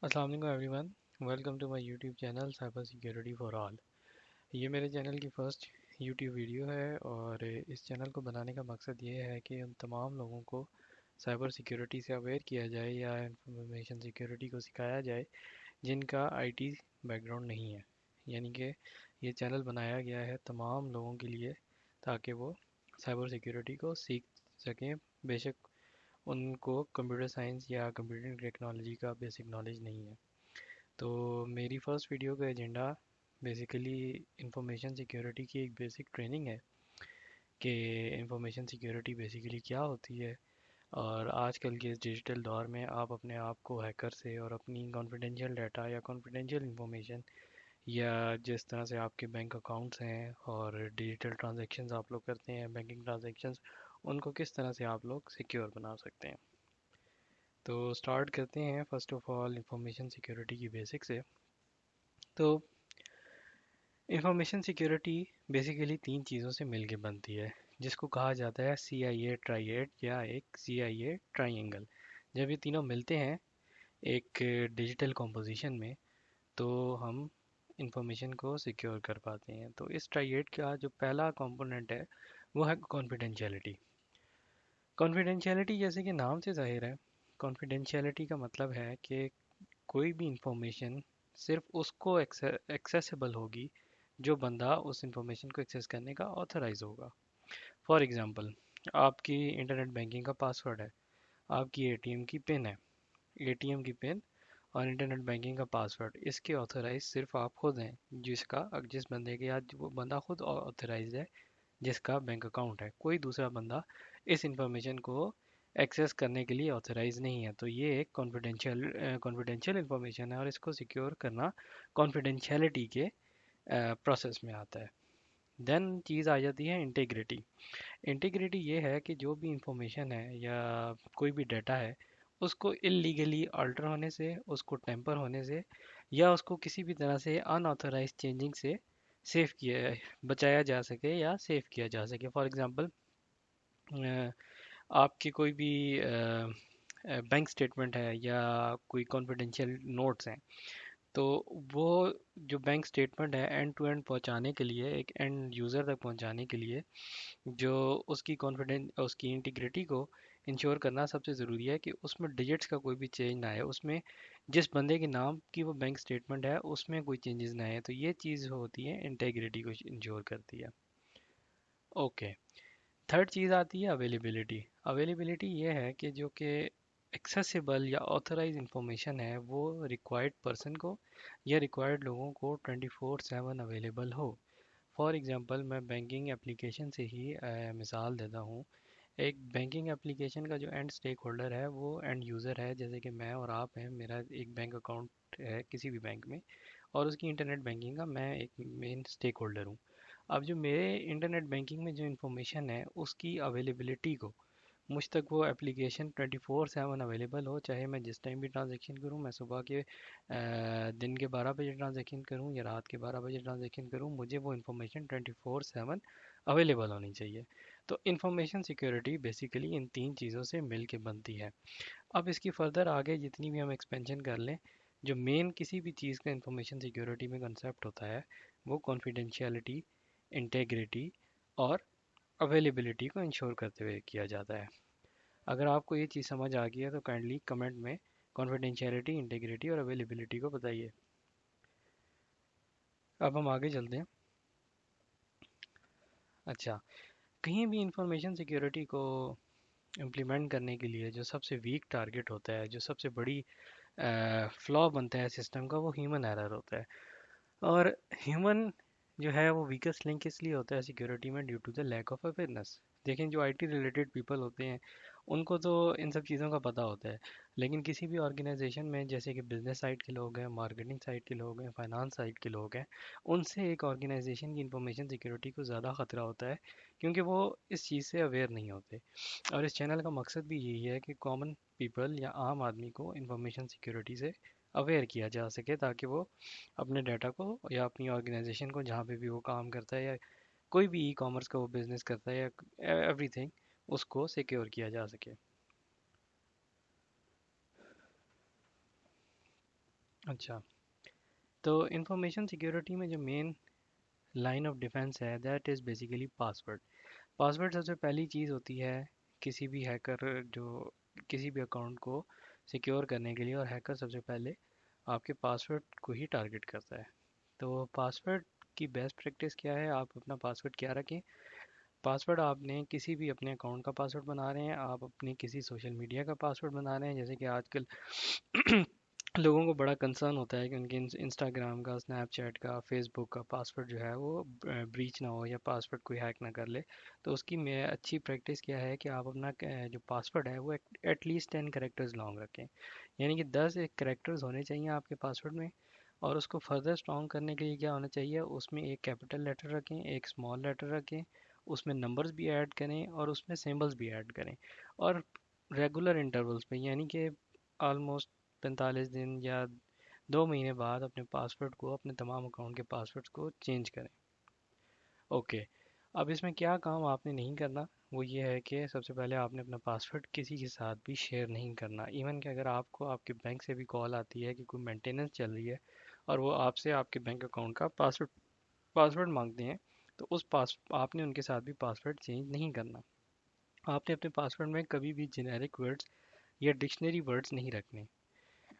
अस्सलाम वालेकुम everyone. Welcome to my YouTube channel cyber security for all. ये मेरे चैनल की फ़र्स्ट यूट्यूब वीडियो है और इस चैनल को बनाने का मकसद ये है कि उन तमाम लोगों को साइबर सिक्योरिटी से अवेयर किया जाए या इंफॉर्मेशन सिक्योरिटी को सिखाया जाए जिनका आईटी बैकग्राउंड नहीं है। यानी कि ये चैनल बनाया गया है तमाम लोगों के लिए ताकि वो साइबर सिक्योरिटी को सीख सकें। बेशक उनको कंप्यूटर साइंस या कंप्यूटर टेक्नोलॉजी का बेसिक नॉलेज नहीं है। तो मेरी फर्स्ट वीडियो का एजेंडा बेसिकली इंफॉर्मेशन सिक्योरिटी की एक बेसिक ट्रेनिंग है कि इंफॉर्मेशन सिक्योरिटी बेसिकली क्या होती है और आजकल के इस डिजिटल दौर में आप अपने आप को हैकर से और अपनी कॉन्फिडेंशियल डाटा या कॉन्फिडेंशियल इंफॉर्मेशन या जिस तरह से आपके बैंक अकाउंट्स हैं और डिजिटल ट्रांजैक्शंस आप लोग करते हैं बैंकिंग ट्रांजैक्शंस, उनको किस तरह से आप लोग सिक्योर बना सकते हैं। तो स्टार्ट करते हैं first of all information security की बेसिक से। तो इंफॉर्मेशन सिक्योरिटी बेसिकली तीन चीज़ों से मिलके बनती है जिसको कहा जाता है CIA ट्राइएड या एक CIA ट्राइंगल। जब ये तीनों मिलते हैं एक डिजिटल कॉम्पोजिशन में तो हम इंफॉर्मेशन को सिक्योर कर पाते हैं। तो इस ट्राइएड का जो पहला कंपोनेंट है वो है कॉन्फिडेंशियलिटी। कॉन्फिडेंशियलिटी जैसे कि नाम से जाहिर है, कॉन्फिडेंशियलिटी का मतलब है कि कोई भी इंफॉर्मेशन सिर्फ उसको एक्सेसिबल होगी जो बंदा उस इंफॉर्मेशन को एक्सेस करने का ऑथराइज होगा। फॉर एग्जांपल, आपकी इंटरनेट बैंकिंग का पासवर्ड है, आपकी एटीएम की पिन है। एटीएम की पिन और इंटरनेट बैंकिंग का पासवर्ड इसके ऑथराइज सिर्फ आप खुद हैं, जिस बंदे के याद वो बंदा खुद ऑथराइज है, जिसका बैंक अकाउंट है। कोई दूसरा बंदा इस इंफॉर्मेशन को एक्सेस करने के लिए ऑथराइज नहीं है। तो ये एक कॉन्फिडेंशियल इंफॉर्मेशन है और इसको सिक्योर करना कॉन्फिडेंशियलिटी के प्रोसेस में आता है। देन चीज़ आ जाती है इंटीग्रिटी। इंटीग्रिटी ये है कि जो भी इंफॉर्मेशन है या कोई भी डाटा है उसको इलीगली अल्टर होने से, उसको टेम्पर होने से या उसको किसी भी तरह से अनऑथराइज चेंजिंग से सेव किया बचाया जा सके या सेव किया जा सके। फॉर एग्जांपल, आपकी कोई भी बैंक स्टेटमेंट है या कोई कॉन्फिडेंशियल नोट्स हैं, तो वो जो बैंक स्टेटमेंट है एंड टू एंड पहुंचाने के लिए, एक एंड यूज़र तक पहुंचाने के लिए जो उसकी इंटीग्रिटी को इंश्योर करना सबसे ज़रूरी है कि उसमें डिजिट्स का कोई भी चेंज ना आए, उसमें जिस बंदे के नाम की वो बैंक स्टेटमेंट है उसमें कोई चेंजेस ना आए। तो ये चीज़ होती है इंटीग्रिटी को इंश्योर करती है। ओके। थर्ड चीज़ आती है अवेलेबिलिटी। अवेलेबिलिटी ये है कि जो कि एक्सेसिबल या ऑथराइज इंफॉर्मेशन है वो रिक्वायर्ड पर्सन को या रिक्वायर्ड लोगों को 24/7 अवेलेबल हो। फॉर एग्जांपल, मैं बैंकिंग एप्लीकेशन से ही मिसाल देता हूँ। एक बैंकिंग एप्लीकेशन का जो एंड स्टेक होल्डर है वो एंड यूज़र है, जैसे कि मैं और आप हैं। मेरा एक बैंक अकाउंट है किसी भी बैंक में और उसकी इंटरनेट बैंकिंग का मैं एक मेन स्टेक होल्डर हूँ। अब जो मेरे इंटरनेट बैंकिंग में जो इंफॉर्मेशन है उसकी अवेलेबिलिटी को मुझ तक वो एप्लीकेशन 24/7 अवेलेबल हो, चाहे मैं जिस टाइम भी ट्रांजैक्शन करूं, मैं सुबह के दिन के 12 बजे ट्रांजैक्शन करूं या रात के 12 बजे ट्रांजैक्शन करूं, मुझे वो इन्फॉर्मेशन 24/7 अवेलेबल होनी चाहिए। तो इंफॉर्मेशन सिक्योरिटी बेसिकली इन तीन चीज़ों से मिल के बनती है। अब इसकी फर्दर आगे जितनी भी हम एक्सपेंशन कर लें, जो मेन किसी भी चीज़ का इंफॉर्मेशन सिक्योरिटी में कंसेप्ट होता है वो कॉन्फिडेंशियलिटी, इंटेग्रिटी और अवेलेबिलिटी को इंश्योर करते हुए किया जाता है। अगर आपको ये चीज़ समझ आ गई है तो काइंडली कमेंट में कॉन्फिडेंशियलिटी, इंटीग्रिटी और अवेलेबिलिटी को बताइए। अब हम आगे चलते हैं। अच्छा, कहीं भी इंफॉर्मेशन सिक्योरिटी को इम्प्लीमेंट करने के लिए जो सबसे वीक टारगेट होता है, जो सबसे बड़ी फ्लॉ बनता है सिस्टम का, वो ह्यूमन एरर होता है। और ह्यूमन जो है वो वीकेस्ट लिंक इसलिए होता है सिक्योरिटी में due to the lack of awareness. देखें, जो आईटी रिलेटेड पीपल होते हैं उनको तो इन सब चीज़ों का पता होता है, लेकिन किसी भी ऑर्गेनाइजेशन में जैसे कि बिजनेस साइड के लोग हैं, मार्केटिंग साइड के लोग हैं, फाइनेंस साइड के लोग हैं, उनसे एक ऑर्गेनाइजेशन की इंफॉर्मेशन सिक्योरिटी को ज़्यादा ख़तरा होता है क्योंकि वो इस चीज़ से अवेयर नहीं होते। और इस चैनल का मकसद भी यही है कि कॉमन पीपल या आम आदमी को इंफॉर्मेशन सिक्योरिटी से अवेयर किया जा सके ताकि वो अपने डाटा को या अपनी ऑर्गेनाइजेशन को जहाँ पे भी वो काम करता है या कोई भी ई कॉमर्स का वो बिजनेस करता है या एवरीथिंग, उसको सिक्योर किया जा सके। अच्छा, तो इंफॉर्मेशन सिक्योरिटी में जो मेन लाइन ऑफ डिफेंस है that is basically password. Password सबसे पहली चीज़ होती है किसी भी हैकर जो किसी भी अकाउंट को सिक्योर करने के लिए, और हैकर सबसे पहले आपके पासवर्ड को ही टारगेट करता है। तो पासवर्ड की बेस्ट प्रैक्टिस क्या है, आप अपना पासवर्ड क्या रखें। पासवर्ड आपने किसी भी अपने अकाउंट का पासवर्ड बना रहे हैं, आप अपने किसी सोशल मीडिया का पासवर्ड बना रहे हैं, जैसे कि आजकल लोगों को बड़ा कंसर्न होता है कि उनके इंस्टाग्राम का, स्नैपचैट का, फेसबुक का पासवर्ड जो है वो ब्रीच ना हो या पासवर्ड कोई हैक ना कर ले। तो उसकी मैं अच्छी प्रैक्टिस क्या है कि आप अपना जो पासवर्ड है वो एटलीस्ट 10 कैरेक्टर्स लॉन्ग रखें। यानी कि 10 एक कैरेक्टर्स होने चाहिए आपके पासवर्ड में। और उसको फर्दर स्ट्रॉन्ग करने के लिए क्या होना चाहिए, उसमें एक कैपिटल लेटर रखें, एक स्मॉल लेटर रखें, उसमें नंबर्स भी ऐड करें और उसमें सिंबल्स भी ऐड करें। और रेगुलर इंटरवल्स पे, यानी कि ऑलमोस्ट 45 दिन या 2 महीने बाद अपने पासवर्ड को, अपने तमाम अकाउंट के पासवर्ड्स को चेंज करें। ओके, अब इसमें क्या काम आपने नहीं करना, वो ये है कि सबसे पहले आपने अपना पासवर्ड किसी के साथ भी शेयर नहीं करना। इवन कि अगर आपको आपके बैंक से भी कॉल आती है कि कोई मेंटेनेंस चल रही है और वो आपसे आपके बैंक अकाउंट का पासवर्ड पासवर्ड मांगते हैं, तो उस पास आपने उनके साथ भी पासवर्ड चेंज नहीं करना। आपने अपने पासवर्ड में कभी भी जेनेरिक वर्ड्स या डिक्शनरी वर्ड्स नहीं रखने।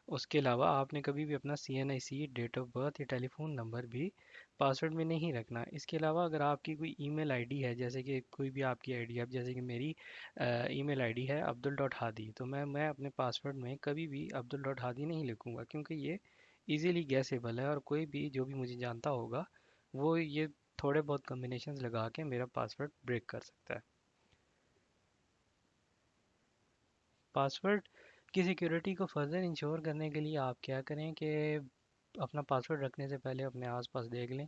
उसके अलावा आपने कभी भी अपना CNIC, डेट ऑफ बर्थ या टेलीफोन नंबर भी पासवर्ड में नहीं रखना। इसके अलावा अगर आपकी कोई ईमेल आईडी है, जैसे कि कोई भी आपकी आईडी, अब जैसे कि मेरी ईमेल आईडी है अब्दुल.हादी, तो मैं अपने पासवर्ड में कभी भी अब्दुल.हादी नहीं लिखूंगा, क्योंकि ये इजीली गैसेबल है और कोई भी जो भी मुझे जानता होगा वो ये थोड़े बहुत कॉम्बिनेशंस लगा के मेरा पासवर्ड ब्रेक कर सकता है। पासवर्ड की सिक्योरिटी को फर्दर इंश्योर करने के लिए आप क्या करें कि अपना पासवर्ड रखने से पहले अपने आसपास देख लें,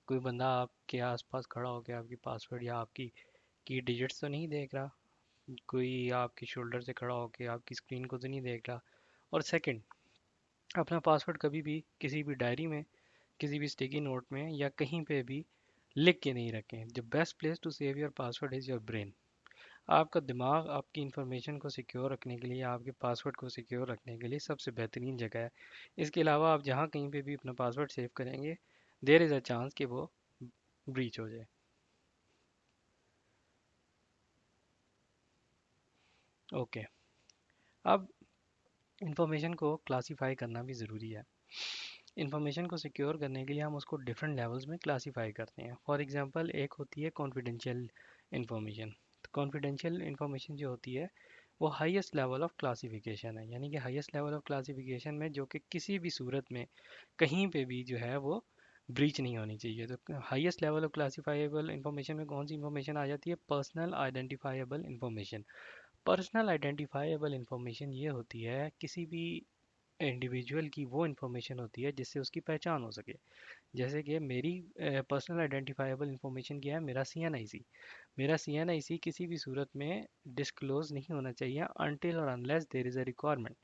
कोई बंदा आपके आसपास खड़ा होकर आपकी पासवर्ड या आपकी की डिजिट्स तो नहीं देख रहा, कोई आपकी शोल्डर से खड़ा होकर आपकी स्क्रीन को तो नहीं देख रहा। और सेकंड, अपना पासवर्ड कभी भी किसी भी डायरी में, किसी भी स्टिकी नोट में या कहीं पे भी लिख के नहीं रखें। The best place to save your password is your brain. आपका दिमाग आपकी इंफॉर्मेशन को सिक्योर रखने के लिए, आपके पासवर्ड को सिक्योर रखने के लिए सबसे बेहतरीन जगह है। इसके अलावा आप जहाँ कहीं पे भी अपना पासवर्ड सेव करेंगे, देयर इज़ अ चांस कि वो ब्रीच हो जाए। ओके, अब इंफॉर्मेशन को क्लासीफाई करना भी ज़रूरी है। इंफॉर्मेशन को सिक्योर करने के लिए हम उसको डिफरेंट लेवल्स में क्लासीफाई करते हैं। फॉर एग्जांपल, एक होती है कॉन्फिडेंशियल इंफॉर्मेशन। तो कॉन्फिडेंशियल इंफॉर्मेशन जो होती है वो हाईएस्ट लेवल ऑफ क्लासिफिकेशन है, यानी कि हाईएस्ट लेवल ऑफ क्लासिफिकेशन में जो कि किसी भी सूरत में कहीं पे भी जो है वो ब्रीच नहीं होनी चाहिए। तो हाईएस्ट लेवल ऑफ क्लासिफाइबल इंफॉर्मेशन में कौन सी इंफॉर्मेशन आ जाती है, personal identifiable information. Personal identifiable information ये होती है किसी भी इंडिविजुअल की वो इंफॉर्मेशन होती है जिससे उसकी पहचान हो सके। जैसे कि मेरी पर्सनल आइडेंटिफाइबल इंफॉर्मेशन क्या है, मेरा CNIC। मेरा CNIC किसी भी सूरत में डिस्क्लोज नहीं होना चाहिए अनटिल और unless there is a requirement.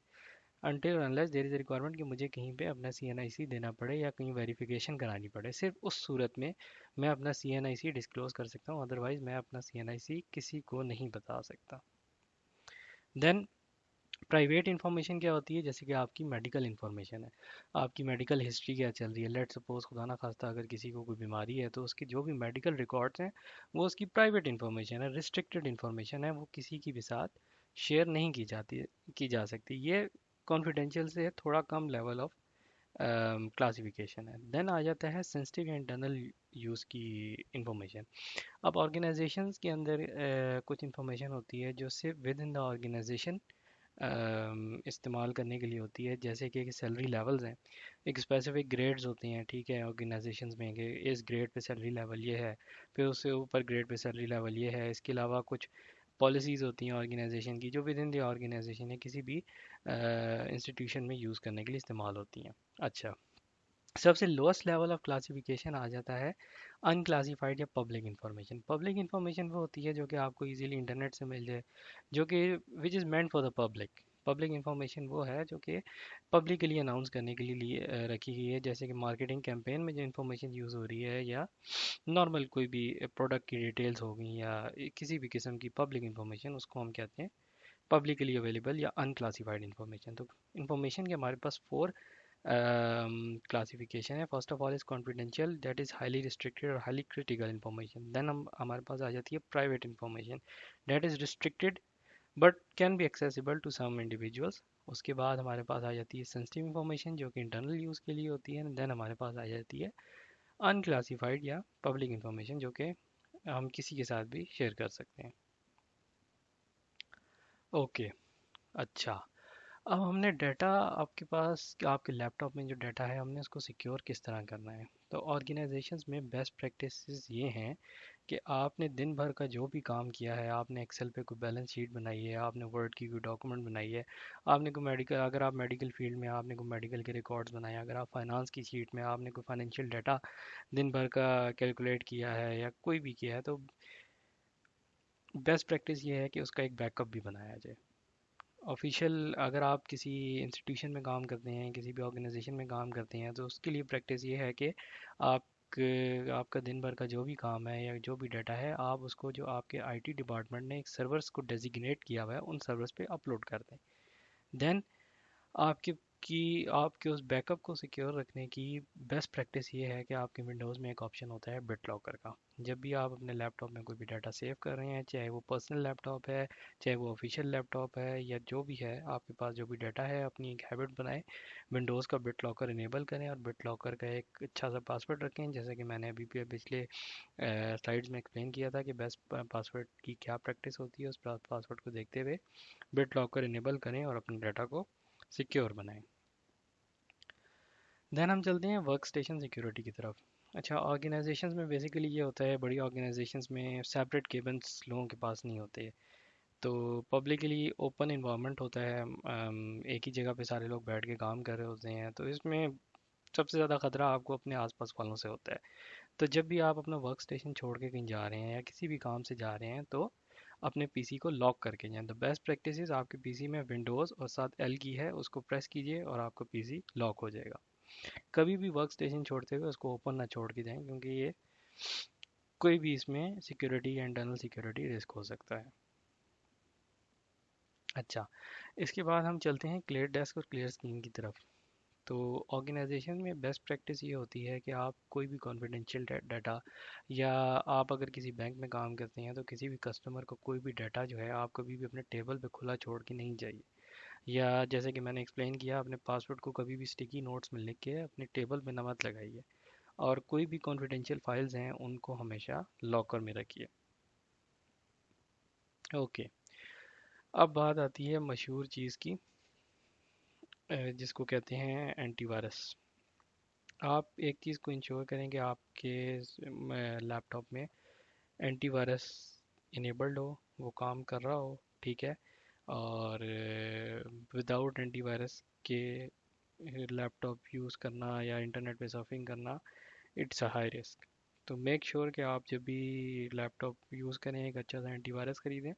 Until और unless there is a requirement कि मुझे कहीं पे अपना CNIC देना पड़े या कहीं वेरिफिकेशन करानी पड़े, सिर्फ उस सूरत में मैं अपना CNIC डिस्क्लोज कर सकता हूँ, अदरवाइज मैं अपना CNIC किसी को नहीं बता सकता। देन प्राइवेट इन्फॉर्मेशन क्या होती है, जैसे कि आपकी मेडिकल इन्फॉर्मेशन है, आपकी मेडिकल हिस्ट्री क्या चल रही है। लेट सपोज खुदा ना खास्ता अगर किसी को कोई बीमारी है तो उसकी जो भी मेडिकल रिकॉर्ड्स हैं वो उसकी प्राइवेट इन्फॉर्मेशन है, रिस्ट्रिक्टेड इन्फॉर्मेशन है, वो किसी की भी साथ शेयर नहीं की जाती, की जा सकती। ये कॉन्फिडेंशियल से थोड़ा कम लेवल ऑफ क्लासिफिकेशन है। देन आ जाता है सेंसिटिव इंटरनल यूज़ की इंफॉर्मेशन। अब ऑर्गेनाइजेशंस के अंदर कुछ इंफॉर्मेशन होती है जो सिर्फ विद इन द ऑर्गेनाइजेशन इस्तेमाल करने के लिए होती है, जैसे कि सैलरी लेवल्स हैं, एक स्पेसिफिक ग्रेड्स होते हैं, ठीक है, ऑर्गेनाइजेशंस में कि इस ग्रेड पे सैलरी लेवल ये है, फिर उससे ऊपर ग्रेड पे सैलरी लेवल ये है। इसके अलावा कुछ पॉलिसीज़ होती हैं ऑर्गेनाइजेशन की जो विद इन द ऑर्गेनाइजेशन है किसी भी इंस्टीट्यूशन में यूज़ करने के लिए इस्तेमाल होती हैं। अच्छा, सबसे लोएस्ट लेवल ऑफ क्लासिफिकेशन आ जाता है अनक्लासिफाइड या पब्लिक इंफॉर्मेशन। पब्लिक इंफॉर्मेशन वो होती है जो कि आपको इजीली इंटरनेट से मिल जाए, जो कि which is meant for the public. Public information वो है जो कि पब्लिक के लिए अनाउंस करने के लिए रखी गई है, जैसे कि मार्केटिंग कैंपेन में जो इन्फॉर्मेशन यूज़ हो रही है, या नॉर्मल कोई भी प्रोडक्ट की डिटेल्स हो गई, या किसी भी किस्म की पब्लिक इंफॉर्मेशन, उसको हम कहते हैं पब्लिकली अवेलेबल या अनक्लासिफाइड इंफॉर्मेशन। तो इंफॉर्मेशन के हमारे पास 4 क्लासिफिकेशन है। First of all is confidential, that is highly restricted और हाईली क्रिटिकल इन्फॉर्मेशन। देन हम हमारे पास आ जाती है private information, that is restricted but can be accessible to some individuals. उसके बाद हमारे पास आ जाती है सेंसिटिव इन्फॉर्मेशन जो कि इंटरनल यूज़ के लिए होती है। देन हमारे पास आ जाती है अनक्लासिफाइड या पब्लिक इन्फॉर्मेशन जो कि हम किसी के साथ भी शेयर कर सकते हैं। ओके, अच्छा। अब हमने डाटा आपके पास, आपके लैपटॉप में जो डाटा है हमने उसको सिक्योर किस तरह करना है। तो ऑर्गेनाइजेशंस में बेस्ट प्रैक्टिसेस ये हैं कि आपने दिन भर का जो भी काम किया है, आपने एक्सेल पे कोई बैलेंस शीट बनाई है, आपने वर्ड की कोई डॉक्यूमेंट बनाई है, आपने कोई मेडिकल, अगर आप मेडिकल फील्ड में आपने कोई मेडिकल के रिकॉर्ड्स बनाए, अगर आप फाइनेंस की शीट में आपने कोई फाइनेंशियल डाटा दिन भर का कैलकुलेट किया है या कोई भी किया है, तो बेस्ट प्रैक्टिस ये है कि उसका एक बैकअप भी बनाया जाए। ऑफिशियल, अगर आप किसी इंस्टीट्यूशन में काम करते हैं, किसी भी ऑर्गेनाइजेशन में काम करते हैं, तो उसके लिए प्रैक्टिस ये है कि आप आपका दिन भर का जो भी काम है या जो भी डाटा है, आप उसको जो आपके आईटी डिपार्टमेंट ने एक सर्वर्स को डेजिग्नेट किया हुआ है उन सर्वर्स पे अपलोड कर दें। देन आपके आपके उस बैकअप को सिक्योर रखने की बेस्ट प्रैक्टिस ये है कि आपके विंडोज़ में एक ऑप्शन होता है बिट लॉकर का। जब भी आप अपने लैपटॉप में कोई भी डाटा सेव कर रहे हैं, चाहे वो पर्सनल लैपटॉप है, चाहे वो ऑफिशियल लैपटॉप है, या जो भी है आपके पास जो भी डाटा है, अपनी एक हैबिट बनाएं, विंडोज़ का बिट लॉकर इनेबल करें और बिट लॉकर का एक अच्छा सा पासवर्ड रखें। जैसे कि मैंने अभी भी पिछले स्लाइड्स में एक्सप्लेन किया था कि बेस्ट पासवर्ड की क्या प्रैक्टिस होती है, उस पासवर्ड को देखते हुए बिट लॉकर इनेबल करें और अपने डाटा को सिक्योर बनाएं। देन हम चलते हैं वर्क स्टेशन सिक्योरिटी की तरफ। अच्छा, ऑर्गेनाइजेशंस में बेसिकली ये होता है, बड़ी ऑर्गेनाइजेशंस में सेपरेट केबिन्स लोगों के पास नहीं होते, तो पब्लिकली ओपन इन्वायरमेंट होता है। एक ही जगह पे सारे लोग बैठ के काम कर रहे होते हैं, तो इसमें सबसे ज़्यादा खतरा आपको अपने आसपास वालों से होता है। तो जब भी आप अपना वर्क स्टेशन छोड़ के कहीं जा रहे हैं या किसी भी काम से जा रहे हैं, तो अपने पीसी को लॉक करके जाएं। द बेस्ट प्रैक्टिस इज आपके पीसी में विंडोज़ और साथ एल की है, उसको प्रेस कीजिए और आपका पीसी लॉक हो जाएगा। कभी भी वर्क स्टेशन छोड़ते हुए उसको ओपन ना छोड़ के जाएं, क्योंकि ये कोई भी इसमें सिक्योरिटी या इंटरनल सिक्योरिटी रिस्क हो सकता है। अच्छा, इसके बाद हम चलते हैं क्लियर डेस्क और क्लियर स्क्रीन की तरफ। तो ऑर्गेनाइजेशन में बेस्ट प्रैक्टिस ये होती है कि आप कोई भी कॉन्फिडेंशियल डाटा, या आप अगर किसी बैंक में काम करते हैं तो किसी भी कस्टमर को कोई भी डाटा जो है आप कभी भी अपने टेबल पे खुला छोड़ के नहीं जाइए। या जैसे कि मैंने एक्सप्लेन किया, अपने पासवर्ड को कभी भी स्टिकी नोट्स में लिख के अपने टेबल पे ना मत लगाइए। और कोई भी कॉन्फिडेंशियल फाइल्स हैं उनको हमेशा लॉकर में रखिए। ओके, अब बात आती है मशहूर चीज़ की, जिसको कहते हैं एंटीवायरस। आप एक चीज़ को इंश्योर करें कि आपके लैपटॉप में एंटीवायरस इनेबल्ड हो, वो काम कर रहा हो, ठीक है। और विदाउट एंटीवायरस के लैपटॉप यूज़ करना या इंटरनेट पे सर्फिंग करना, इट्स अ हाई रिस्क। तो मेक श्योर कि आप जब भी लैपटॉप यूज़ करें एक अच्छा सा एंटीवायरस खरीदें,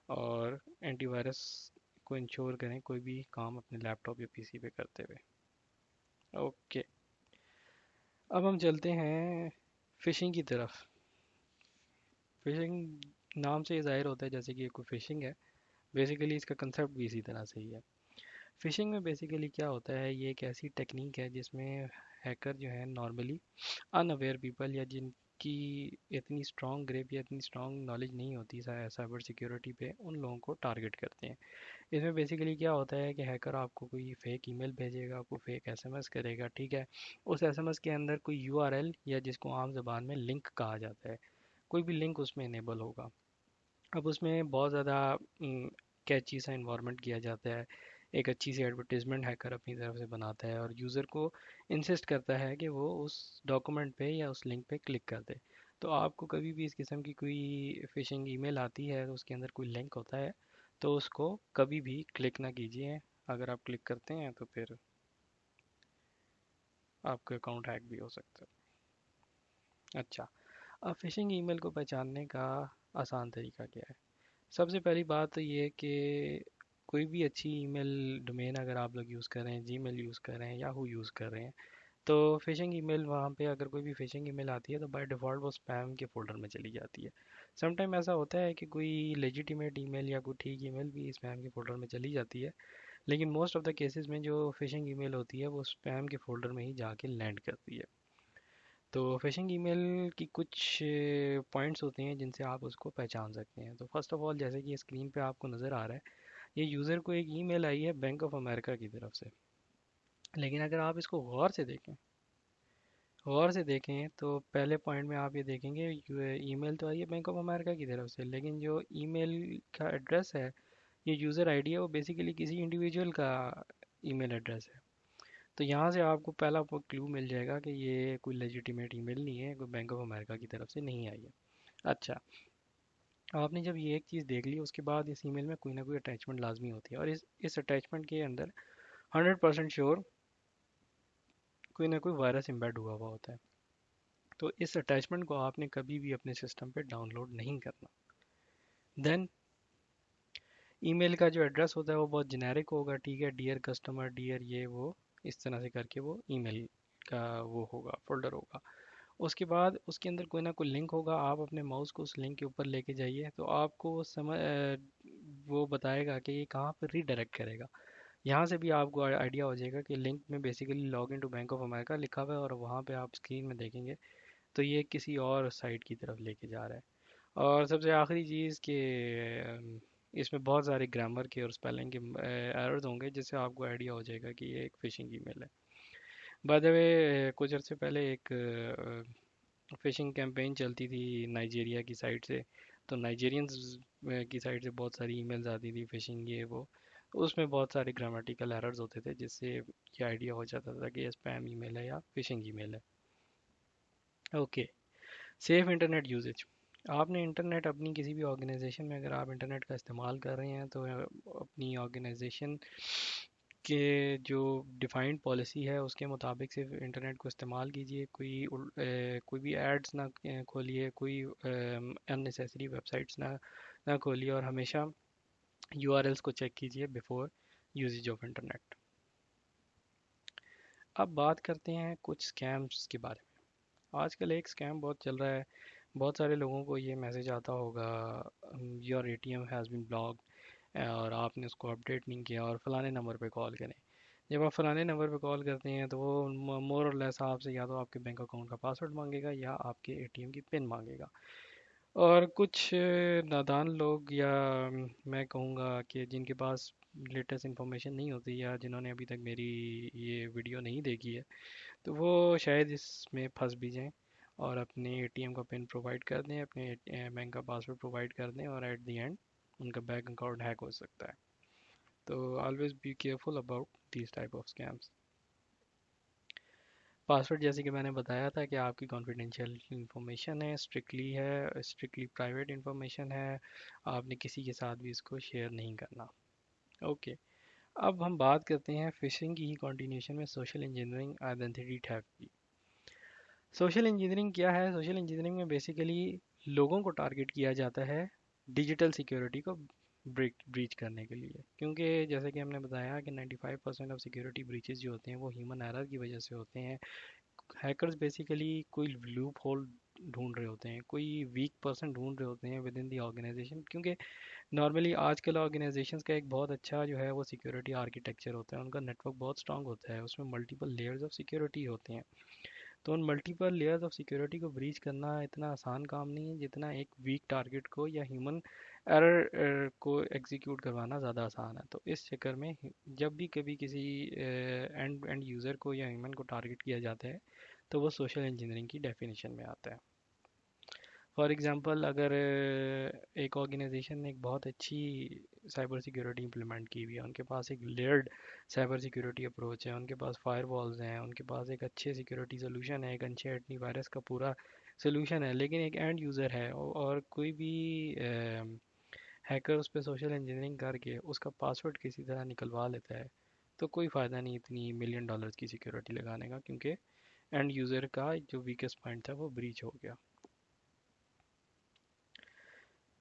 और एंटीवायरस को इंश्योर करें कोई भी काम अपने लैपटॉप या पीसी पे करते हुए। ओके, अब हम चलते हैं फिशिंग की तरफ। फिशिंग नाम से ये जाहिर होता है जैसे कि ये कोई फिशिंग है। बेसिकली इसका कंसेप्ट भी इसी तरह से ही है। फिशिंग में बेसिकली क्या होता है, ये एक ऐसी टेक्निक है जिसमें हैकर जो है नॉर्मली अनअवेयर पीपल, या जिनकी इतनी स्ट्रॉन्ग ग्रिप या इतनी स्ट्रॉन्ग नॉलेज नहीं होती साइबर सिक्योरिटी पे, उन लोगों को टारगेट करते हैं। इसमें बेसिकली क्या होता है कि हैकर आपको कोई फेक ईमेल भेजेगा, आपको फेक एसएमएस करेगा, ठीक है। उस एसएमएस के अंदर कोई यूआरएल, या जिसको आम जबान में लिंक कहा जाता है, कोई भी लिंक उसमें इनेबल होगा। अब उसमें बहुत ज़्यादा कैची सा इन्वायरमेंट किया जाता है, एक अच्छी सी एडवर्टीजमेंट हैकर अपनी तरफ से बनाता है और यूज़र को इंसिस्ट करता है कि वो उस डॉक्यूमेंट पे या उस लिंक पे क्लिक कर दे। तो आपको कभी भी इस किस्म की कोई फिशिंग ईमेल आती है तो उसके अंदर कोई लिंक होता है, तो उसको कभी भी क्लिक ना कीजिए। अगर आप क्लिक करते हैं तो फिर आपका अकाउंट हैक भी हो सकता है। अच्छा, अब फिशिंग ईमेल को पहचानने का आसान तरीका क्या है। सबसे पहली बात तो ये है कि कोई भी अच्छी ईमेल डोमेन अगर आप लोग यूज़ कर रहे हैं, जीमेल यूज़ कर रहे हैं, याहू यूज़ कर रहे हैं, तो फिशिंग ईमेल वहाँ पे अगर कोई भी फिशिंग ईमेल आती है तो बाय डिफ़ॉल्ट वो स्पैम के फोल्डर में चली जाती है। समटाइम ऐसा होता है कि कोई लेजिटिमेट ईमेल या कोई ठीक ईमेल भी स्पैम के फोल्डर में चली जाती है। लेकिन मोस्ट ऑफ द केसेस में जो फिशिंग ईमेल होती है वो स्पैम के फोल्डर में ही जाके लैंड करती है। तो फिशिंग ईमेल की कुछ पॉइंट्स होते हैं जिनसे आप उसको पहचान सकते हैं। तो फर्स्ट ऑफ ऑल, जैसे कि स्क्रीन पे आपको नज़र आ रहा है, ये यूज़र को एक ईमेल आई है बैंक ऑफ अमेरिका की तरफ से। लेकिन अगर आप इसको गौर से देखें तो पहले पॉइंट में आप ये देखेंगे ईमेल तो आई है बैंक ऑफ अमेरिका की तरफ से, लेकिन जो ईमेल का एड्रेस है, ये यूज़र आईडी है, वो बेसिकली किसी इंडिविजुअल का ईमेल एड्रेस है। तो यहाँ से आपको पहला क्लू मिल जाएगा कि ये कोई लेजिटिमेट ईमेल नहीं है, कोई बैंक ऑफ अमेरिका की तरफ से नहीं आई है। अच्छा, आपने जब ये एक चीज़ देख ली, उसके बाद इस ईमेल में कोई ना कोई अटैचमेंट लाजमी होती है, और इस अटैचमेंट के अंदर 100% श्योर कोई ना कोई वायरस एम्बेड हुआ हुआ होता है। तो इस अटैचमेंट को आपने कभी भी अपने सिस्टम पे डाउनलोड नहीं करना। देन ईमेल का जो एड्रेस होता है वो बहुत जेनेरिक होगा, ठीक है, डियर कस्टमर, डियर ये वो, इस तरह से करके वो ईमेल का वो होगा, फोल्डर होगा। उसके बाद उसके अंदर कोई ना कोई लिंक होगा, आप अपने माउस को उस लिंक के ऊपर लेके जाइए तो आपको वो बताएगा कि ये कहाँ पर रीडायरेक्ट करेगा। यहाँ से भी आपको आइडिया हो जाएगा कि लिंक में basically log in to Bank of America लिखा हुआ है, और वहाँ पे आप स्क्रीन में देखेंगे तो ये किसी और साइट की तरफ लेके जा रहा है। और सबसे आखिरी चीज़ कि इसमें बहुत सारे ग्रामर के और स्पेलिंग के एरर्स होंगे, जिससे आपको आइडिया हो जाएगा कि ये एक फ़िशिंग ईमेल है। बाय द वे, कुछ अर्से पहले एक फ़िशिंग कैंपेन चलती थी नाइजीरिया की साइड से। तो नाइजीरियंस की साइड से बहुत सारी ईमेल्स आती थी फ़िशिंग ये वो। तो उसमें बहुत सारे ग्रामेटिकल एरर्स होते थे, जिससे ये आइडिया हो जाता था कि ये स्पैम ईमेल है या फ़िशिंग ईमेल है। Okay, safe internet usage. आपने इंटरनेट अपनी किसी भी ऑर्गेनाइजेशन में, अगर आप इंटरनेट का इस्तेमाल कर रहे हैं तो अपनी ऑर्गेनाइजेशन के जो डिफाइंड पॉलिसी है उसके मुताबिक सिर्फ इंटरनेट को इस्तेमाल कीजिए। कोई भी एड्स ना खोलिए, कोई अननेसेसरी वेबसाइट्स ना खोलिए, और हमेशा यूआरएल्स को चेक कीजिए बिफोर यूजेज ऑफ इंटरनेट। अब बात करते हैं कुछ स्कैम्स के बारे में। आजकल एक स्कैम बहुत चल रहा है। बहुत सारे लोगों को ये मैसेज आता होगा, your ATM has been blocked, और आपने उसको अपडेट नहीं किया और फलाने नंबर पे कॉल करें। जब आप फलाने नंबर पे कॉल करते हैं तो वो मोर और लेस आपसे या तो आपके बैंक अकाउंट का पासवर्ड मांगेगा या आपके एटीएम की पिन मांगेगा। और कुछ नादान लोग, या मैं कहूँगा कि जिनके पास लेटेस्ट इन्फॉर्मेशन नहीं होती, या जिन्होंने अभी तक मेरी ये वीडियो नहीं देखी है, तो वो शायद इसमें फंस भी जाएं और अपने एटीएम का पिन प्रोवाइड कर दें, अपने बैंक का पासवर्ड प्रोवाइड कर दें, और एट द एंड उनका बैंक अकाउंट हैक हो सकता है। तो always be careful about this type of scams. Password, जैसे कि मैंने बताया था, कि आपकी कॉन्फिडेंशियल इंफॉर्मेशन है, स्ट्रिक्टली प्राइवेट इंफॉर्मेशन है, आपने किसी के साथ भी इसको शेयर नहीं करना। ओके, अब हम बात करते हैं फिशिंग की ही कंटिन्यूशन में सोशल इंजीनियरिंग आइडेंटिटी थेफ्ट की। सोशल इंजीनियरिंग क्या है? सोशल इंजीनियरिंग में बेसिकली लोगों को टारगेट किया जाता है डिजिटल सिक्योरिटी को ब्रीच करने के लिए, क्योंकि जैसे कि हमने बताया कि 95% ऑफ सिक्योरिटी ब्रीचेस जो होते हैं वो ह्यूमन एरर की वजह से होते हैं। हैकर्स बेसिकली कोई लूप होल ढूंढ रहे होते हैं, कोई वीक पर्सन ढूंढ रहे होते हैं विद इन दी ऑर्गेनाइजेशन, क्योंकि नॉर्मली आजकल ऑर्गेनाइजेशंस का एक बहुत अच्छा जो है वो सिक्योरिटी आर्किटेक्चर होता है, उनका नेटवर्क बहुत स्ट्रांग होता है, उसमें मल्टीपल लेयर्स ऑफ सिक्योरिटी होते हैं। तो उन मल्टीपल लेयर्स ऑफ सिक्योरिटी को ब्रीच करना इतना आसान काम नहीं है जितना एक वीक टारगेट को या ह्यूमन एरर को एग्जीक्यूट करवाना ज़्यादा आसान है। तो इस चक्कर में जब भी कभी किसी एंड यूज़र को या ह्यूमन को टारगेट किया जाता है तो वो सोशल इंजीनियरिंग की डेफिनेशन में आता है। फॉर एग्जांपल, अगर एक ऑर्गेनाइजेशन ने एक बहुत अच्छी साइबर सिक्योरिटी इंप्लीमेंट की हुई है, उनके पास एक लेयर्ड साइबर सिक्योरिटी अप्रोच है, उनके पास फायरवॉल्स हैं, उनके पास एक अच्छे सिक्योरिटी सोल्यूशन है, एक अच्छे एंटीवायरस का पूरा सोल्यूशन है, लेकिन एक एंड यूज़र है और कोई भी हैकर उस पर सोशल इंजीनियरिंग करके उसका पासवर्ड किसी तरह निकलवा लेता है, तो कोई फ़ायदा नहीं इतनी मिलियन डॉलर्स की सिक्योरिटी लगाने का, क्योंकि एंड यूज़र का जो वीकेस्ट पॉइंट था वो ब्रीच हो गया।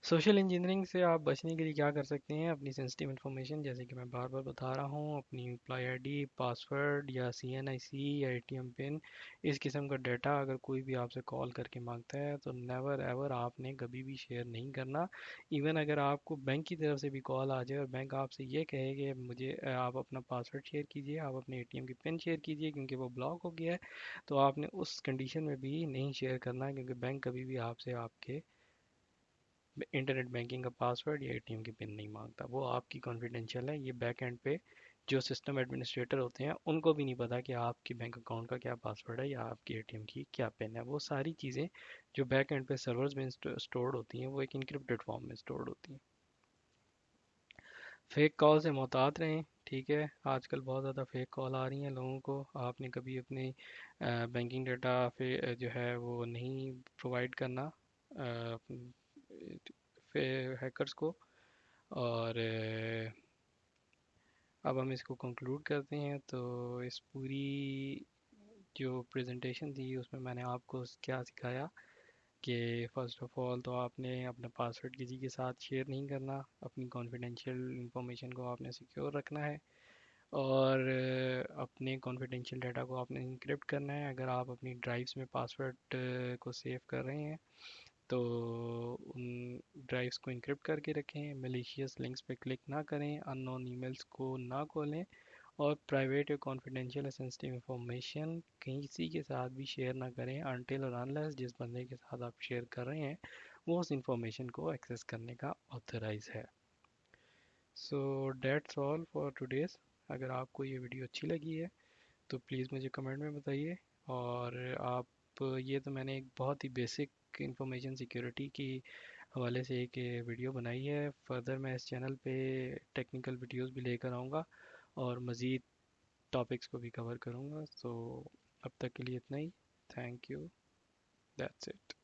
सोशल इंजीनियरिंग से आप बचने के लिए क्या कर सकते हैं? अपनी सेंसिटिव इन्फॉर्मेशन, जैसे कि मैं बार बार बता रहा हूँ, अपनी एम्प्लॉय आईडी, पासवर्ड या सीएनआईसी या एटीएम पिन, इस किस्म का डाटा अगर कोई भी आपसे कॉल करके मांगता है तो नेवर एवर आपने कभी भी शेयर नहीं करना। इवन अगर आपको बैंक की तरफ से भी कॉल आ जाए और बैंक आपसे ये कहे कि मुझे आप अपना पासवर्ड शेयर कीजिए, आप अपने एटीएम की पिन शेयर कीजिए क्योंकि वो ब्लॉक हो गया है, तो आपने उस कंडीशन में भी नहीं शेयर करना, क्योंकि बैंक कभी भी आपसे आपके इंटरनेट बैंकिंग का पासवर्ड या एटीएम की पिन नहीं मांगता। वो आपकी कॉन्फिडेंशियल है। ये बैक एंड पे जो सिस्टम एडमिनिस्ट्रेटर होते हैं उनको भी नहीं पता कि आपकी बैंक अकाउंट का क्या पासवर्ड है या आपकी एटीएम की क्या पिन है। वो सारी चीज़ें जो बैक एंड पे सर्वर्स में स्टोर्ड होती हैं वो एक इनक्रिप्टेड फॉर्म में स्टोर्ड होती हैं। फेक कॉल से मोहतात रहें। ठीक है, आजकल बहुत ज़्यादा फेक कॉल आ रही हैं लोगों को। आपने कभी अपनी बैंकिंग डाटा जो है वो नहीं प्रोवाइड करना हैकर्स को। और अब हम इसको कंक्लूड करते हैं। तो इस पूरी जो प्रेजेंटेशन थी उसमें मैंने आपको क्या सिखाया कि फ़र्स्ट ऑफ ऑल तो आपने अपना पासवर्ड किसी के साथ शेयर नहीं करना, अपनी कॉन्फिडेंशियल इंफॉर्मेशन को आपने सिक्योर रखना है, और अपने कॉन्फिडेंशियल डाटा को आपने इंक्रिप्ट करना है। अगर आप अपनी ड्राइव्स में पासवर्ड को सेव कर रहे हैं तो उन ड्राइव्स को इंक्रिप्ट करके रखें, मलिशियस लिंक्स पे क्लिक ना करें, अननोन ईमेल्स को ना खोलें, और प्राइवेट या कॉन्फिडेंशियल या सेंसिटिव इंफॉर्मेशन किसी के साथ भी शेयर ना करें अनटिल और अनलेस जिस बंदे के साथ आप शेयर कर रहे हैं वो उस इंफॉर्मेशन को एक्सेस करने का ऑथराइज है। So that's all for today's. अगर आपको ये वीडियो अच्छी लगी है तो प्लीज़ मुझे कमेंट में बताइए। और आप, ये तो मैंने एक बहुत ही बेसिक इंफॉर्मेशन सिक्योरिटी की हवाले से एक वीडियो बनाई है। फर्दर मैं इस चैनल पे टेक्निकल वीडियोस भी लेकर आऊँगा और मज़ीद टॉपिक्स को भी कवर करूँगा। सो अब तक के लिए इतना ही। Thank you. That's it.